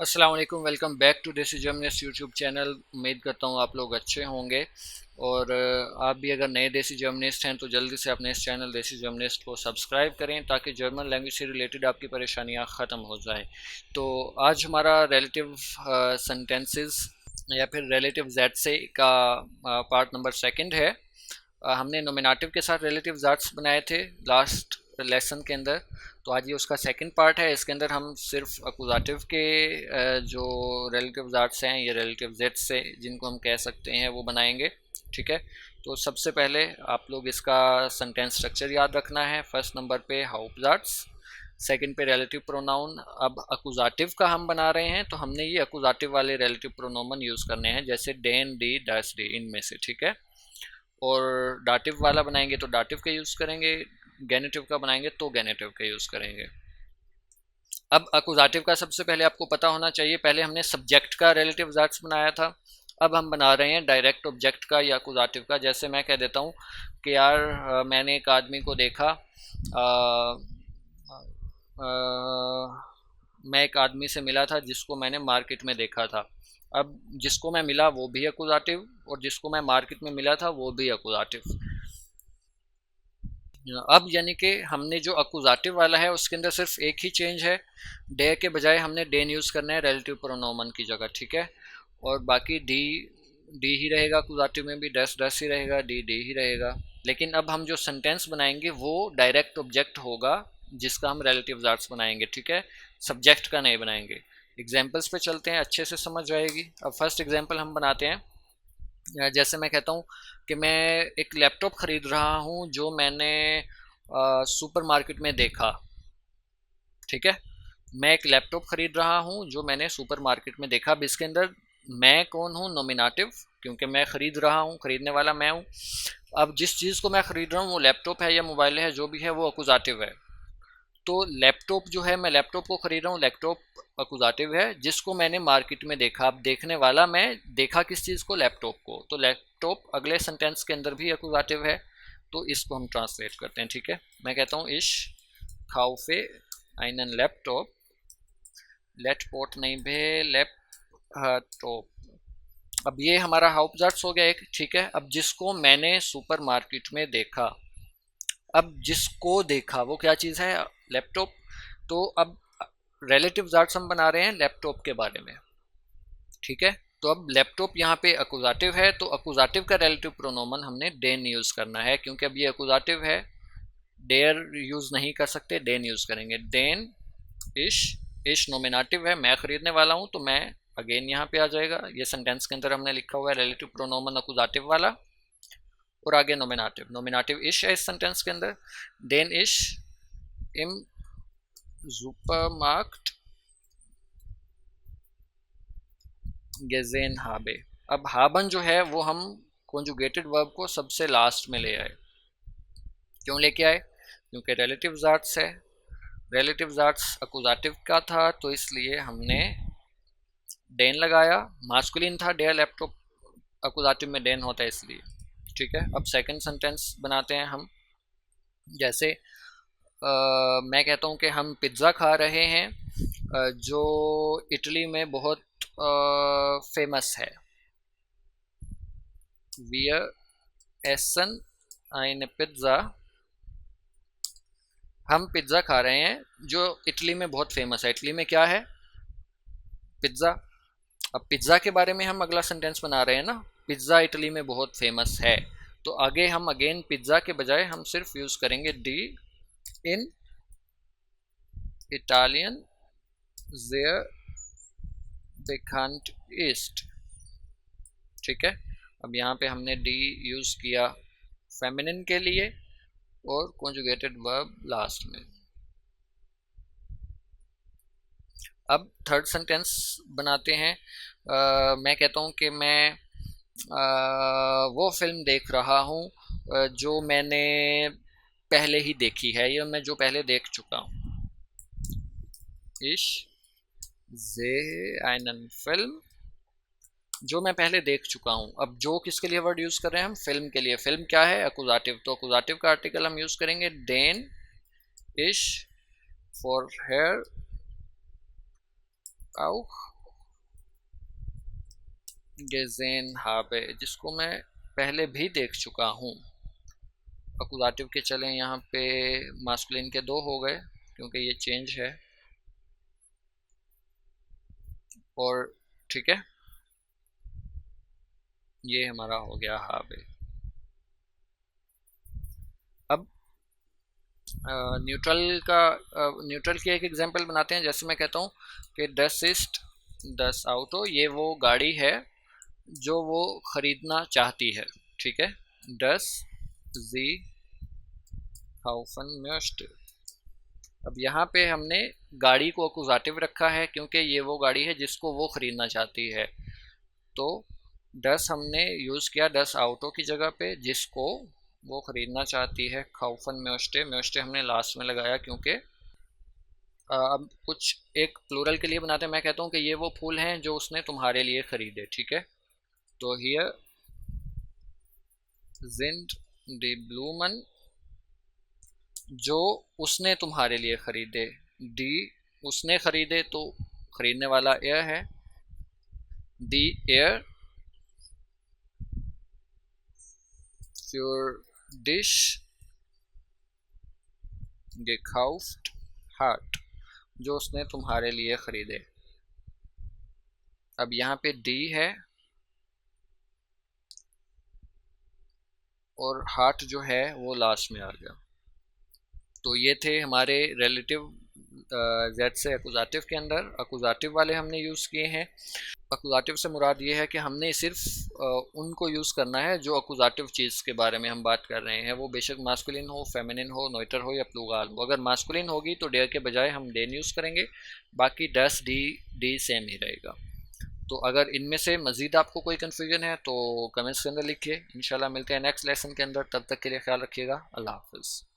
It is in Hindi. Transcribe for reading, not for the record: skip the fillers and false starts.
अस्सलाम वालेकुम, वेलकम बैक टू देसी जर्मनिस्ट यूट्यूब चैनल। उम्मीद करता हूँ आप लोग अच्छे होंगे। और आप भी अगर नए देसी जर्मनिस्ट हैं तो जल्दी से अपने इस चैनल देसी जर्मनिस्ट को सब्सक्राइब करें ताकि जर्मन लैंग्वेज से रिलेटेड आपकी परेशानियाँ ख़त्म हो जाए। तो आज हमारा रिलेटिव सेंटेंसेस या फिर रिलेटिव जेड से का पार्ट नंबर सेकंड है। हमने नोमिनेटिव के साथ रिलेटिव जाट्स बनाए थे लास्ट लेसन के अंदर। तो आज ये उसका सेकंड पार्ट है। इसके अंदर हम सिर्फ अकुजाटिव के जो रिलेटिव जाट्स हैं, ये रिलेटिव जेड से जिनको हम कह सकते हैं, वो बनाएंगे। ठीक है। तो सबसे पहले आप लोग इसका सेंटेंस स्ट्रक्चर याद रखना है। फर्स्ट नंबर पे हाउप जाट्स, सेकंड पे रिलेटिव प्रोनाउन। अब अकुजाटिव का हम बना रहे हैं तो हमने ये अकुजाटिव वाले रिलेटिव प्रोनाउन यूज़ करने हैं, जैसे डेन, डी, डस, डी, इनमें से। ठीक है। और डाटिव वाला बनाएंगे तो डाटिव का यूज़ करेंगे, गेनेटिव का बनाएंगे तो गेनेटिव का यूज़ करेंगे। अब अकुजाटिव का सबसे पहले आपको पता होना चाहिए, पहले हमने सब्जेक्ट का रिलेटिव जाट्स बनाया था। अब हम बना रहे हैं डायरेक्ट ऑब्जेक्ट का या अकुजाटिव का। जैसे मैं कह देता हूँ कि यार मैंने एक आदमी को देखा, आ, मैं एक आदमी से मिला था जिसको मैंने मार्केट में देखा था। अब जिसको मैं मिला वो भी अकुजाटिव और जिसको मैं मार्केट में मिला था वो भी अकुजाटिव। अब यानी कि हमने जो अकुजाटिव वाला है उसके अंदर सिर्फ एक ही चेंज है, डे के बजाय हमने डेन यूज़ करना है रिलेटिव प्रोनोमन की जगह। ठीक है। और बाकी डी डी ही रहेगा, अकुजाटिव में भी डस डस ही रहेगा, डी डी ही रहेगा। लेकिन अब हम जो सेंटेंस बनाएंगे वो डायरेक्ट ऑब्जेक्ट होगा जिसका हम रिलेटिव जाट्स बनाएंगे। ठीक है। सब्जेक्ट का नहीं बनाएंगे। एग्जाम्पल्स पे चलते हैं, अच्छे से समझ जाएगी। अब फर्स्ट एग्जाम्पल हम बनाते हैं। जैसे मैं कहता हूँ कि मैं एक लैपटॉप ख़रीद रहा हूँ जो मैंने सुपरमार्केट में देखा। ठीक है। मैं एक लैपटॉप ख़रीद रहा हूँ जो मैंने सुपरमार्केट में देखा। अब इसके अंदर मैं कौन हूँ? नोमिनेटिव, क्योंकि मैं ख़रीद रहा हूँ, ख़रीदने वाला मैं हूँ। अब जिस चीज़ को मैं ख़रीद रहा हूँ वो लैपटॉप है या मोबाइल है, जो भी है वो अकुजाटिव है। तो लैपटॉप जो है, मैं लैपटॉप को खरीद रहा हूँ, लैपटॉप अकुजाटिव है। जिसको मैंने मार्केट में देखा, अब देखने वाला मैं, देखा किस चीज़ को? लैपटॉप को। तो लैपटॉप अगले सेंटेंस के अंदर भी अकुजाटिव है। तो इसको हम ट्रांसलेट करते हैं। ठीक है। मैं कहता हूँ इश खाउफे einen लैपटॉप, लैपटॉप नहीं भे लैपटॉप। अब ये हमारा हाउपजाट्स हो गया एक। ठीक है। अब जिसको मैंने सुपरमार्केट में देखा, अब जिसको देखा वो क्या चीज़ है? लैपटॉप। तो अब रिलेटिव जाट्स हम बना रहे हैं लैपटॉप के बारे में। ठीक है। तो अब लैपटॉप यहाँ पे अकुजाटिव है तो अकुजाटिव का रिलेटिव प्रोनोमन हमने डेन यूज़ करना है, क्योंकि अब ये अकुजाटिव है, डेयर यूज़ नहीं कर सकते, डेन यूज़ करेंगे। डेन इश, इश नोमिनेटिव है, मैं खरीदने वाला हूँ तो मैं अगेन यहाँ पे आ जाएगा। ये सेंटेंस के अंदर हमने लिखा हुआ है रिलेटिव प्रोनोमन अकुजाटिव वाला, और आगे नोमिनेटिव। नोमिनेटिव इश है इस सेंटेंस के अंदर। देन इश इम सुपरमार्केट गेजेन हाबे। अब हाबन जो है वो हम कॉन्जुगेटेड वर्ब को सबसे लास्ट में ले आए। क्यों लेके आए? क्योंकि रिलेटिव जाट्स है, रिलेटिव जाट्स अकुजाटिव का था तो इसलिए हमने डेन लगाया। मास्कुलिन था डेयर लैपटॉप, अकुजाटिव में डेन होता है इसलिए। ठीक है। अब सेकंड सेंटेंस बनाते हैं हम। जैसे मैं कहता हूँ कि हम पिज़्ज़ा खा रहे हैं जो इटली में बहुत फेमस है। Wir essen eine Pizza, हम पिज़्ज़ा खा रहे हैं जो इटली में बहुत फेमस है। इटली में क्या है? पिज़्ज़ा। अब पिज़्ज़ा के बारे में हम अगला सेंटेंस बना रहे हैं ना, पिज़्ज़ा इटली में बहुत फेमस है। तो आगे हम अगेन पिज़्ज़ा के बजाय हम सिर्फ यूज़ करेंगे डी इन इटालियन sehr bekannt ist। ठीक है। अब यहाँ पे हमने डी यूज़ किया फेमिनिन के लिए और कॉन्जुगेटेड वर्ब लास्ट में। अब थर्ड सेंटेंस बनाते हैं। मैं कहता हूँ कि मैं वो फिल्म देख रहा हूँ जो मैंने पहले ही देखी है या मैं जो पहले देख चुका हूँ। इश sehe einen फिल्म, जो मैं पहले देख चुका हूँ। अब जो किसके लिए वर्ड यूज़ कर रहे हैं हम? फिल्म के लिए। फिल्म क्या है? अकुजाटिव। तो अकुजाटिव का आर्टिकल हम यूज़ करेंगे डेन इश फॉर हेयर auch gesehen habe, जिसको मैं पहले भी देख चुका हूँ। अकुजाटिव के चलें यहाँ पे मास्कुलिन के दो हो गए क्योंकि ये चेंज है, और ठीक है, ये हमारा हो गया habe। अब न्यूट्रल की एक एग्जांपल बनाते हैं। जैसे मैं कहता हूँ कि दस इस्ट दस आउटो, ये वो गाड़ी है जो वो ख़रीदना चाहती है, ठीक है। दस जी kaufen möchte। अब यहाँ पे हमने गाड़ी को अकुजाटिव रखा है क्योंकि ये वो गाड़ी है जिसको वो ख़रीदना चाहती है। तो दस हमने यूज़ किया दस आउटो की जगह पे, जिसको वो ख़रीदना चाहती है। खाउफन म्योस्टे, म्योस्टे हमने लास्ट में लगाया क्योंकि अब कुछ एक प्लूरल के लिए बनाते हैं। मैं कहता हूँ कि ये वो फूल हैं जो उसने तुम्हारे लिए ख़रीदे, ठीक है। तो हियर जिंद दी ब्लूमन, जो उसने तुम्हारे लिए ख़रीदे। दी उसने ख़रीदे, तो ख़रीदने वाला एयर है। दी air für dich gekauft hat, जो उसने तुम्हारे लिए ख़रीदे। अब यहाँ पे डी है और हार्ट जो है वो लास्ट में आ गया। तो ये थे हमारे रिलेटिव जेड से अकुजाटिव के अंदर। अकुजाटिव वाले हमने यूज़ किए हैं। अकुजाटिव से मुराद ये है कि हमने सिर्फ उनको यूज़ करना है जो अकुजाटिव चीज़ के बारे में हम बात कर रहे हैं, वो बेशक मास्कुलिन हो, फेमिनिन हो, नोइटर हो या प्लूराल हो। अगर मास्कुलिन होगी तो डेयर के बजाय हम डेन यूज़ करेंगे, बाकी डस डी डी सेम ही रहेगा। तो अगर इनमें से मज़ीद आपको कोई कन्फ्यूजन है तो कमेंट्स के अंदर लिखिए। इंशाल्लाह मिलते हैं नेक्स्ट लेसन के अंदर, तब तक के लिए ख्याल रखिएगा। अल्लाह हाफ़िज़।